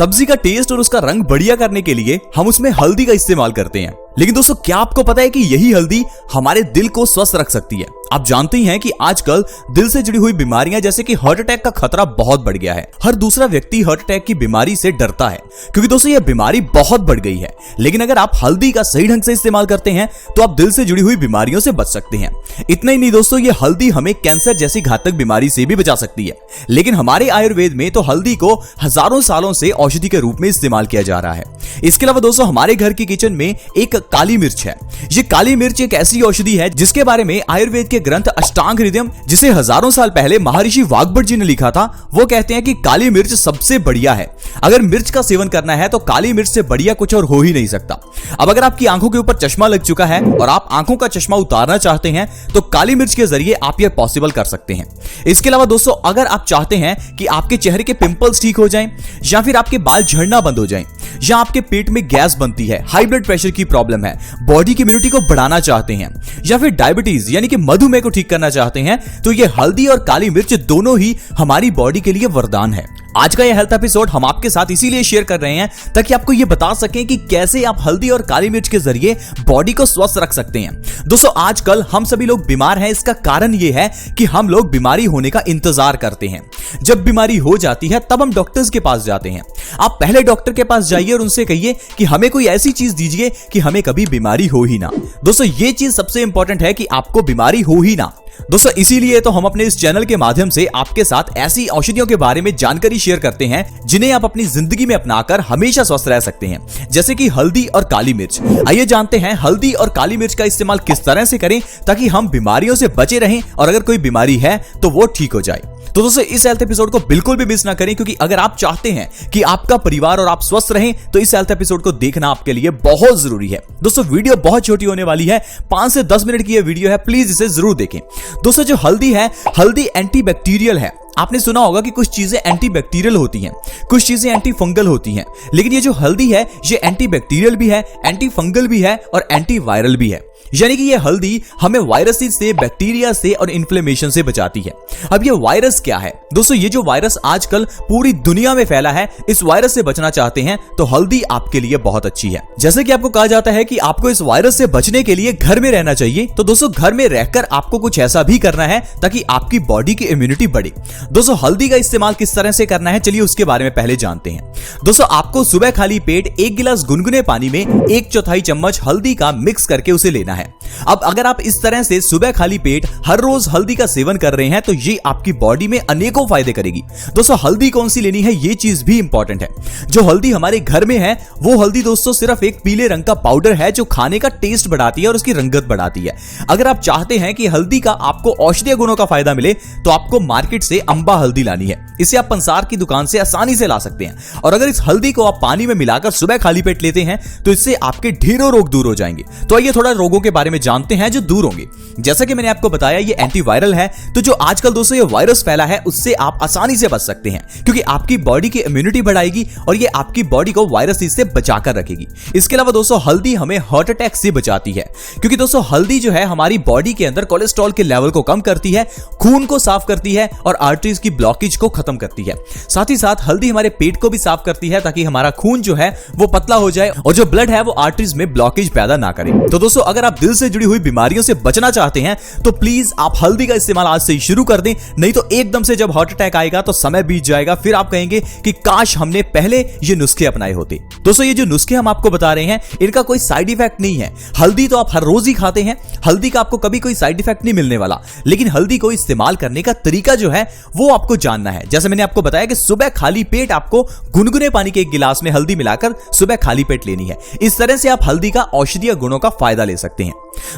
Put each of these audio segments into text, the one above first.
सब्जी का टेस्ट और उसका रंग बढ़िया करने के लिए हम उसमें हल्दी का इस्तेमाल करते हैं। लेकिन दोस्तों, क्या आपको पता है कि यही हल्दी हमारे दिल को स्वस्थ रख सकती है? आप जानते ही हैं कि आजकल दिल से जुड़ी हुई बीमारियां जैसे कि हार्ट अटैक का खतरा बहुत बढ़ गया है। हर दूसरा व्यक्ति हार्ट अटैक की बीमारी से डरता है क्योंकि दोस्तों यह बीमारी बहुत बढ़ गई है। लेकिन अगर आप हल्दी का सही ढंग से इस्तेमाल करते हैं तो आप दिल से जुड़ी हुई बीमारियों से बच सकते हैं। इतना ही नहीं दोस्तों, ये हल्दी हमें कैंसर जैसी घातक बीमारी से भी बचा सकती है। लेकिन हमारे आयुर्वेद में तो हल्दी को हजारों सालों से औषधि के रूप में इस्तेमाल किया जा रहा है। इसके अलावा दोस्तों, हमारे घर की किचन में एक काली मिर्च है। ये काली मिर्च एक ऐसी औषधि है जिसके बारे में आयुर्वेद के ग्रंथ अष्टांग हृदयम, जिसे हजारों साल पहले महर्षि वाग्भट जी ने लिखा था, वो कहते हैं कि काली मिर्च सबसे बढ़िया है। अगर मिर्च का सेवन करना है तो काली मिर्च से बढ़िया कुछ और हो ही नहीं सकता। अब अगर आपकी आंखों के ऊपर चश्मा लग चुका है और आप आंखों का चश्मा उतारना चाहते हैं तो काली मिर्च के जरिए आप यह पॉसिबल कर सकते हैं। इसके अलावा दोस्तों, अगर आप चाहते हैं कि आपके चेहरे के पिंपल्स ठीक हो जाएं, या फिर आपके बाल झड़ना बंद हो जाएं, या आपके पेट में गैस बनती है, हाई ब्लड प्रेशर की प्रॉब्लम है, बॉडी की इम्यूनिटी को बढ़ाना चाहते हैं, या फिर डायबिटीज यानी कि मधुमेह को ठीक करना चाहते हैं, तो ये हल्दी और काली मिर्च दोनों ही हमारी बॉडी के लिए वरदान है। आज का यह हेल्थ एपिसोड हम आपके साथ इसीलिए शेयर कर रहे हैं ताकि आपको यह बता सकें कि कैसे आप हल्दी और काली मिर्च के जरिए बॉडी को स्वस्थ रख सकते हैं। दोस्तों, आजकल हम सभी लोग बीमार हैं। इसका कारण यह है कि हम लोग बीमारी होने का इंतजार करते हैं। जब बीमारी हो जाती है तब हम डॉक्टर्स के पास जाते हैं। आप पहले डॉक्टर के पास जाइए और उनसे कहिए कि हमें कोई ऐसी चीज दीजिए कि हमें कभी बीमारी हो ही ना। दोस्तों, ये चीज सबसे इंपॉर्टेंट है कि आपको बीमारी हो ही ना। दोस्तों, इसीलिए तो हम अपने इस चैनल के माध्यम से आपके साथ ऐसी औषधियों के बारे में जानकारी शेयर करते हैं जिन्हें आप अपनी जिंदगी में अपनाकर हमेशा स्वस्थ रह सकते हैं, जैसे कि हल्दी और काली मिर्च। आइए जानते हैं हल्दी और काली मिर्च का इस्तेमाल किस तरह से करें ताकि हम बीमारियों से बचे रहें और अगर कोई बीमारी है तो वो ठीक हो जाए। तो दोस्तों, इस हेल्थ एपिसोड को बिल्कुल भी मिस ना करें, क्योंकि अगर आप चाहते हैं कि आपका परिवार और आप स्वस्थ रहें तो इस हेल्थ एपिसोड को देखना आपके लिए बहुत जरूरी है। दोस्तों, वीडियो बहुत छोटी होने वाली है, 5 से 10 मिनट की यह वीडियो है, प्लीज इसे जरूर देखें। दोस्तों, जो हल्दी है, हल्दी एंटीबैक्टीरियल है। आपने सुना होगा कि कुछ चीजें एंटीबैक्टीरियल होती हैं, कुछ चीजें एंटी फंगल होती हैं, लेकिन ये जो हल्दी है ये एंटीबैक्टीरियल भी है, एंटी फंगल भी है और एंटी वायरल भी है। यानी कि ये हल्दी हमें वायरसेस से, बैक्टीरिया से और इन्फ्लेमेशन से बचाती है। अब ये वायरस क्या है? दोस्तों, ये जो वायरस आजकल पूरी दुनिया में फैला है, इस वायरस से बचना चाहते हैं तो हल्दी आपके लिए बहुत अच्छी है। जैसे कि आपको कहा जाता है कि आपको इस वायरस से बचने के लिए घर में रहना चाहिए, तो दोस्तों घर में रहकर आपको कुछ ऐसा भी करना है ताकि आपकी बॉडी की इम्यूनिटी बढ़े। दोस्तों, हल्दी का इस्तेमाल किस तरह से करना है, चलिए उसके बारे में पहले जानते हैं। दोस्तों, आपको सुबह खाली पेट 1 गिलास गुनगुने पानी में 1/4 चम्मच हल्दी का मिक्स करके उसे लेना है। अब अगर आप इस तरह से सुबह खाली पेट हर रोज हल्दी का सेवन कर रहे हैं तो ये आपकी बॉडी में अनेकों फायदे करेगी। दोस्तों, हल्दी कौन सी लेनी है ये चीज भी इंपॉर्टेंट है। जो हल्दी हमारे घर में है वो हल्दी दोस्तों सिर्फ एक पीले रंग का पाउडर है जो खाने का टेस्ट बढ़ाती है और उसकी रंगत बढ़ाती है। अगर आप चाहते हैं कि हल्दी का आपको औषधीय गुणों का फायदा मिले तो आपको मार्केट से अंबा हल्दी लानी है। इसे आप पंसार की दुकान से आसानी से ला सकते हैं। और अगर इस हल्दी को आप पानी में मिलाकर सुबह खाली पेट लेते हैं तो इससे आपके ढेरों रोग दूर हो जाएंगे। तो आइए थोड़ा रोगों के बारे में जानते हैं जो दूर होंगे। जैसा कि मैंने आपको बताया ये एंटीवायरल है, तो जो आजकल दोस्तों ये वायरस फैला है उससे आप आसानी से बच सकते हैं, क्योंकि आपकी बॉडी की इम्यूनिटी बढ़ाएगी और ये आपकी बॉडी को वायरस से बचाकर रखेगी। इसके अलावा दोस्तों, हल्दी हमें हार्ट अटैक से बचाती है, क्योंकि दोस्तों हल्दी जो है हमारी बॉडी के अंदर कोलेस्ट्रॉल के लेवल को कम करती है, खून को साफ करती है और आर्टरीज की ब्लॉकेज को खत्म करती है। साथ ही साथ हल्दी हमारे पेट को भी साफ करती है ताकि हमारा खून जो है वो पतला हो जाए और जो ब्लड है वो आर्टरीज में ब्लॉकेज पैदा ना करे। तो दोस्तों, अगर आप दिल से जुड़ी हुई बीमारियों से बचना चाहते हैं तो प्लीज आप हल्दी का इस्तेमाल आज से ही शुरू कर दें, नहीं तो एकदम से जब हार्ट अटैक आएगा तो समय बीत जाएगा, फिर आप कहेंगे कि काश हमने पहले ये नुस्खे अपनाए होते। दोस्तों, ये जो नुस्खे हम आपको बता रहे हैं इनका कोई साइड इफेक्ट नहीं है। हल्दी तो आप हर रोज ही खाते हैं, हल्दी का आपको कभी कोई साइड इफेक्ट नहीं मिलने वाला, लेकिन हल्दी को इस्तेमाल करने का तरीका जो है वो आपको जानना है। जैसे मैंने आपको बताया कि सुबह खाली पेट आपको गुनगुने पानी के 1 गिलास में हल्दी मिलाकर सुबह खाली पेट लेनी है। इस तरह से आप हल्दी का औषधीय गुणों का फायदा ले सकते हैं।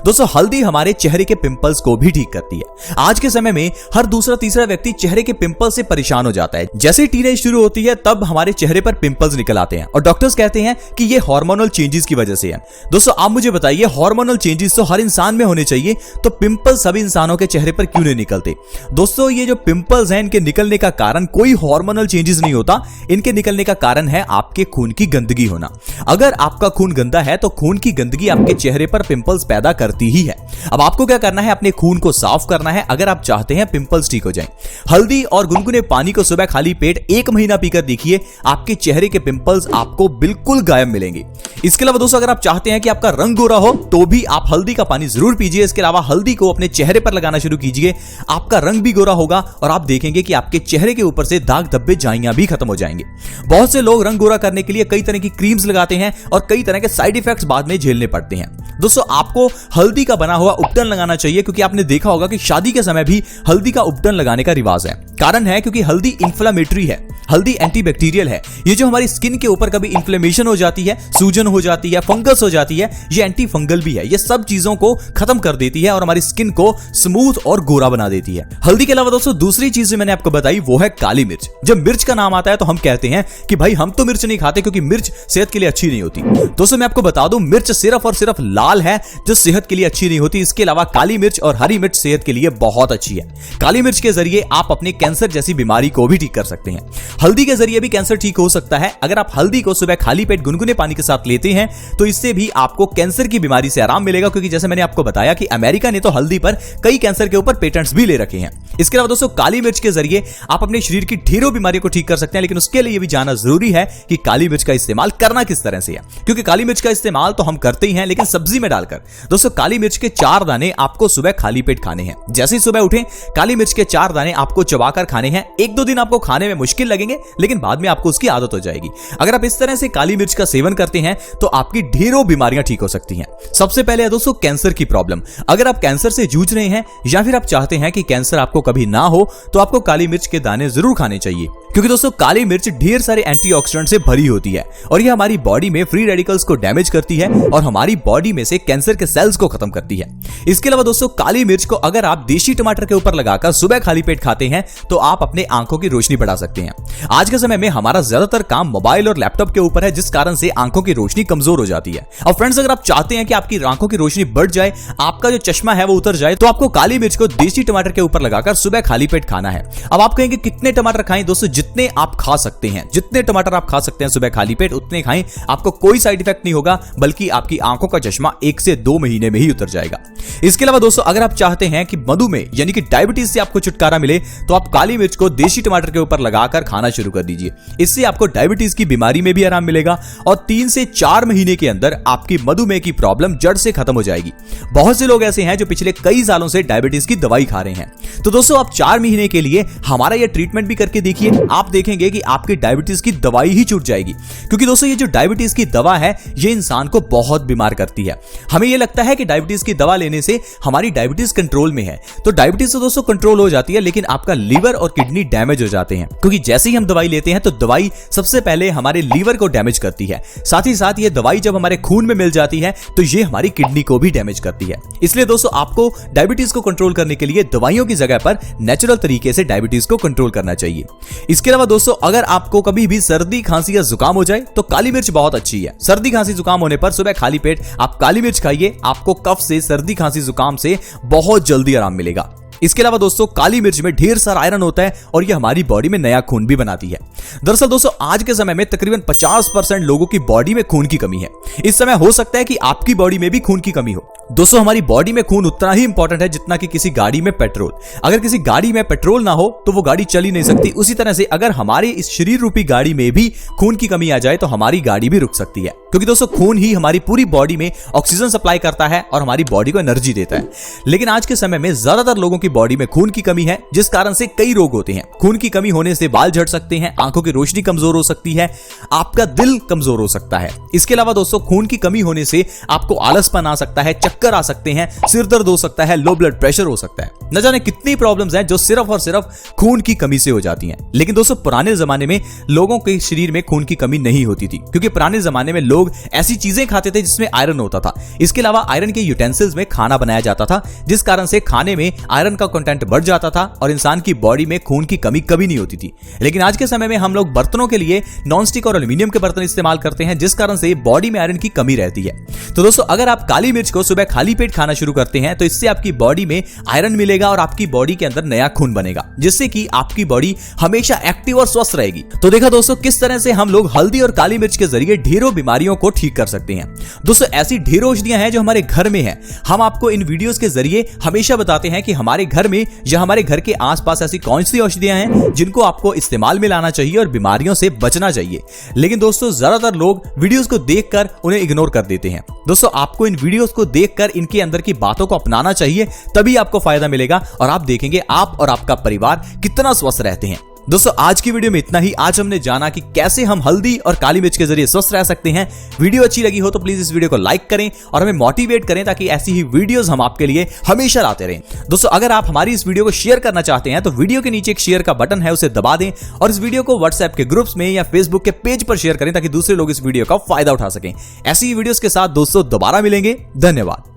दोस्तों, हल्दी हमारे चेहरे के पिंपल्स को भी ठीक करती है। आज के समय में हर दूसरा तीसरा व्यक्ति चेहरे के पिंपल से परेशान हो जाता है। जैसे टीनेज शुरू होती है तब हमारे चेहरे पर पिंपल्स निकल आते हैं और डॉक्टर्स कहते हैं कि ये हार्मोनल चेंजेस की वजह से है। दोस्तों, आप मुझे बताइए, हार्मोनल चेंजेस तो हर इंसान में होने चाहिए, तो पिंपल्स सभी इंसानों के चेहरे पर क्यों नहीं निकलते? दोस्तों, ये जो पिंपल्स हैं इनके निकलने का कारण कोई हार्मोनल चेंजेस नहीं होता। इनके निकलने का कारण है आपके खून की गंदगी होना। अगर आपका खून गंदा है तो खून की गंदगी आपके चेहरे पर पिंपल पिंपल्स पैदा करती ही है। अब आपको क्या करना है, अपने खून को साफ करना है अगर आप चाहते हैं पिंपल्स ठीक हो जाएं। हल्दी और गुनगुने पानी को सुबह खाली पेट 1 महीना पीकर देखिए, आपके चेहरे के पिंपल्स आपको बिल्कुल गायब मिलेंगे। इसके अलावा दोस्तों, अगर आप चाहते हैं कि आपका रंग गोरा हो तो भी आप हल्दी का पानी जरूर पीजिए। इसके अलावा हल्दी को अपने चेहरे पर लगाना शुरू कीजिए, आपका रंग भी गोरा होगा और आप देखेंगे कि आपके चेहरे के ऊपर से दाग धब्बे जाइयां भी खत्म हो जाएंगे। बहुत से लोग रंग गोरा करने के लिए कई तरह की क्रीम्स लगाते हैं और कई तरह के साइड इफेक्ट्स बाद में झेलने पड़ते हैं। दोस्तों, आपको हल्दी का बना हुआ उपटन लगाना चाहिए, क्योंकि आपने देखा होगा कि शादी के समय भी हल्दी का उपटन लगाने का रिवाज है। कारण है क्योंकि हल्दी इंफ्लेमेटरी है, हल्दी एंटीबैक्टीरियल है। ये जो हमारी स्किन के ऊपर कभी इन्फ्लेमेशन हो जाती है, सूजन हो जाती है, फंगस हो जाती है, ये एंटी फंगल भी है। ये सब चीजों को खत्म कर देती है और हमारी स्किन को स्मूथ और गोरा बना देती है। हल्दी के अलावा दोस्तों, दूसरी चीज जो मैंने आपको बताई वो है काली मिर्च। जब मिर्च का नाम आता है तो हम कहते हैं कि भाई हम तो मिर्च नहीं खाते क्योंकि मिर्च सेहत के लिए अच्छी नहीं होती। दोस्तों, मैं आपको बता दूं, मिर्च सिर्फ और सिर्फ लाल है जो सेहत के लिए अच्छी नहीं होती। इसके अलावा काली मिर्च और हरी मिर्च सेहत के लिए बहुत अच्छी है। काली मिर्च के जरिए आप अपने कैंसर जैसी बीमारी को भी ठीक कर सकते हैं। हल्दी के जरिए भी कैंसर ठीक हो सकता है। अगर आप हल्दी को सुबह खाली पेट गुनगुने पानी के साथ लेते हैं तो इससे भी आपको कैंसर की बीमारी से आराम मिलेगा, क्योंकि जैसे मैंने आपको बताया कि अमेरिका ने तो हल्दी पर कई कैंसर के ऊपर पेटेंट्स भी ले रखे हैं। इसके अलावा दोस्तों, काली मिर्च के जरिए आप अपने शरीर की ढेरों बीमारियों को ठीक कर सकते हैं, लेकिन उसके लिए भी जानना जरूरी है कि काली मिर्च का इस्तेमाल करना किस तरह से है, क्योंकि काली मिर्च का इस्तेमाल तो हम करते ही हैं, लेकिन सब्जी में डालकर। दोस्तों, काली मिर्च के 4 दाने आपको सुबह खाली पेट खाने हैं। जैसे ही सुबह उठें, काली मिर्च के 4 दाने आपको चबाकर खाने हैं। 1-2 दिन आपको खाने में मुश्किल लगेंगे, लेकिन बाद में आपको उसकी आदत हो जाएगी। अगर आप इस तरह से काली मिर्च का सेवन करते हैं तो आपकी ढेरों बीमारियां ठीक हो सकती हैं। सबसे पहले है दोस्तों कैंसर की प्रॉब्लम। अगर आप कैंसर से जूझ रहे हैं या फिर आप चाहते हैं कि कैंसर आपको कभी ना हो, तो आपको काली मिर्च के दाने जरूर खाने चाहिए, क्योंकि दोस्तों काली मिर्च ढेर सारे एंटीऑक्सीडेंट से भरी होती है और यह हमारी बॉडी में फ्री रेडिकल्स को डैमेज करती है और हमारी बॉडी में से कैंसर के सेल्स को खत्म करती है। इसके अलावा दोस्तों, काली मिर्च को अगर आप देशी टमाटर के ऊपर लगाकर सुबह खाली पेट खाते हैं तो आप अपने आंखों की रोशनी बढ़ा सकते हैं। आज के समय में हमारा ज्यादातर काम मोबाइल और लैपटॉप के ऊपर है, जिस कारण से आंखों की रोशनी कमजोर हो जाती है। और फ्रेंड्स, अगर आप चाहते हैं कि आपकी आंखों की रोशनी बढ़ जाए, आपका जो चश्मा है वो उतर जाए, तो आपको काली मिर्च को देशी टमाटर के ऊपर लगाकर सुबह खाली पेट खाना है। अब आप कहेंगे कितने टमाटर खाएं? दोस्तों, जितने आप खा सकते हैं, जितने टमाटर आप खा सकते हैं सुबह खाली पेट उतने खाएं। आपको कोई साइड इफेक्ट नहीं होगा, बल्कि आपकी आंखों का चश्मा 1 से 2 महीने में ही उतर जाएगा। इसके अलावा दोस्तों, अगर आप चाहते हैं कि मधुमेह यानी कि डायबिटीज से आपको छुटकारा मिले, तो आप काली मिर्च को देशी टमाटर के ऊपर लगाकर खाना शुरू कर दीजिए। इससे आपको डायबिटीज की बीमारी में भी आराम मिलेगा और 3 से 4 महीने के अंदर आपकी मधुमेह की प्रॉब्लम जड़ से खत्म हो जाएगी। बहुत से लोग ऐसे हैं जो पिछले कई सालों से डायबिटीज की दवाई खा रहे हैं। तो दोस्तों, आप 4 महीने के लिए हमारा यह ट्रीटमेंट भी करके देखिए, आप देखेंगे कि आपकी डायबिटीज की दवाई ही छूट जाएगी। क्योंकि दोस्तों, ये जो डायबिटीज की दवा है ये इंसान को बहुत बीमार करती है। हमें ये लगता है कि डायबिटीज की दवा लेने से हमारी डायबिटीज कंट्रोल में है, तो डायबिटीज तो दोस्तों कंट्रोल हो जाती है, लेकिन आपका लीवर और किडनी डैमेज हो जाते हैं। क्योंकि जैसे ही हम दवाई लेते हैं तो दवाई सबसे पहले हमारे लीवर को डैमेज करती है। साथ ही साथ ये दवाई जब हमारे खून में मिल जाती है तो ये हमारी किडनी को भी डैमेज करती है। इसलिए दोस्तों, आपको डायबिटीज को कंट्रोल करने के लिए दवाइयों की जगह पर नेचुरल तरीके से डायबिटीज को कंट्रोल करना चाहिए। इसके अलावा दोस्तों, अगर आपको कभी भी सर्दी, खांसी या जुकाम हो जाए तो काली मिर्च बहुत अच्छी है। सर्दी, खांसी, जुकाम होने पर सुबह खाली पेट आप काली मिर्च खाइए, आपको कफ से, सर्दी, खांसी, जुकाम से बहुत जल्दी आराम मिलेगा। इसके अलावा दोस्तों, काली मिर्च में ढेर सारा आयरन होता है और यह हमारी बॉडी में नया खून भी बनाती है। दरअसल दोस्तों, आज के समय में तकरीबन 50% लोगों की बॉडी में खून की कमी है। इस समय हो सकता है कि आपकी बॉडी में भी खून की कमी हो। दोस्तों, हमारी बॉडी में खून उतना ही इंपॉर्टेंट है जितना कि किसी गाड़ी में पेट्रोल। अगर किसी गाड़ी में पेट्रोल ना हो तो वो गाड़ी चल ही नहीं सकती। उसी तरह से अगर हमारे इस शरीर रूपी गाड़ी में भी खून की कमी आ जाए तो हमारी गाड़ी भी रुक सकती है, क्योंकि दोस्तों खून ही हमारी पूरी बॉडी में ऑक्सीजन सप्लाई करता है और हमारी बॉडी को एनर्जी देता है। लेकिन आज के समय में ज्यादातर लोगों की बॉडी में खून की कमी है, जिस कारण से कई रोग होते हैं। खून की कमी होने से बाल झड़ सकते हैं, आंखों की रोशनी कमजोर हो सकती है, आपका दिल कमजोर हो सकता है। इसके अलावा दोस्तों, खून की कमी होने से आपको आलसपन आ सकता है, चक्कर आ सकते हैं, सिर दर्द हो सकता है, लो ब्लड प्रेशर हो सकता है। न जाने कितनी प्रॉब्लम्स हैं जो सिर्फ और सिर्फ खून की कमी से हो जाती हैं। लेकिन दोस्तों, पुराने जमाने में लोगों के शरीर में खून की कमी नहीं होती थी, क्योंकि पुराने जमाने में लोग ऐसी चीजें खाते थे जिसमें आयरन होता था। इसके अलावा आयरन के यूटेंसिल्स में खाना बनाया जाता था, जिस कारण से खाने में आयरन का कंटेंट बढ़ जाता था और इंसान की बॉडी में खून की कमी कभी नहीं होती थी। लेकिन आज के समय में हम लोग बर्तनों के लिए नॉनस्टिक और एल्यूमिनियम के बर्तन इस्तेमाल करते हैं, जिस कारण से बॉडी में आयरन की कमी रहती है। तो दोस्तों, अगर आप काली मिर्च को सुबह खाली पेट खाना शुरू करते हैं तो इससे आपकी बॉडी में आयरन मिलेगा और आपकी बॉडी के अंदर नया खून बनेगा, जिससे कि आपकी बॉडी हमेशा एक्टिव और स्वस्थ रहेगी। तो देखा दोस्तों, किस तरह से हम लोग हल्दी और काली मिर्च के जरिए ढेरों बीमारियों बीमारियों को ठीक कर सकते हैं। दोस्तों ऐसी ढेरों औषधियां हैं जो हमारे घर में हैं। हम आपको इन वीडियोस के जरिए हमेशा बताते हैं कि हमारे घर में या हमारे घर के आसपास ऐसी कौन सी औषधियां हैं जिनको आपको इस्तेमाल में लाना चाहिए और बीमारियों से बचना चाहिए। लेकिन दोस्तों ज्यादातर लोग वीडियोस को देखकर उन्हें इग्नोर कर देते हैं। दोस्तों आपको इन वीडियोस को देखकर इनके अंदर की बातों को अपनाना चाहिए, तभी आपको फायदा मिलेगा और आप देखेंगे आप और आपका परिवार कितना स्वस्थ रहते हैं। दोस्तों आज की वीडियो में इतना ही। आज हमने जाना कि कैसे हम हल्दी और काली मिर्च के जरिए स्वस्थ रह सकते हैं। वीडियो अच्छी लगी हो तो प्लीज इस वीडियो को लाइक करें और हमें मोटिवेट करें ताकि ऐसी ही वीडियोस हम आपके लिए हमेशा लाते रहें। दोस्तों अगर आप हमारी इस वीडियो को शेयर करना चाहते हैं तो वीडियो के नीचे एक शेयर का बटन है, उसे दबा दें और इस वीडियो को व्हाट्सएप के ग्रुप्स में या फेसबुक के पेज पर शेयर करें ताकि दूसरे लोग इस वीडियो का फायदा उठा सकें। ऐसी ही वीडियोस के साथ दोस्तों दोबारा मिलेंगे। धन्यवाद।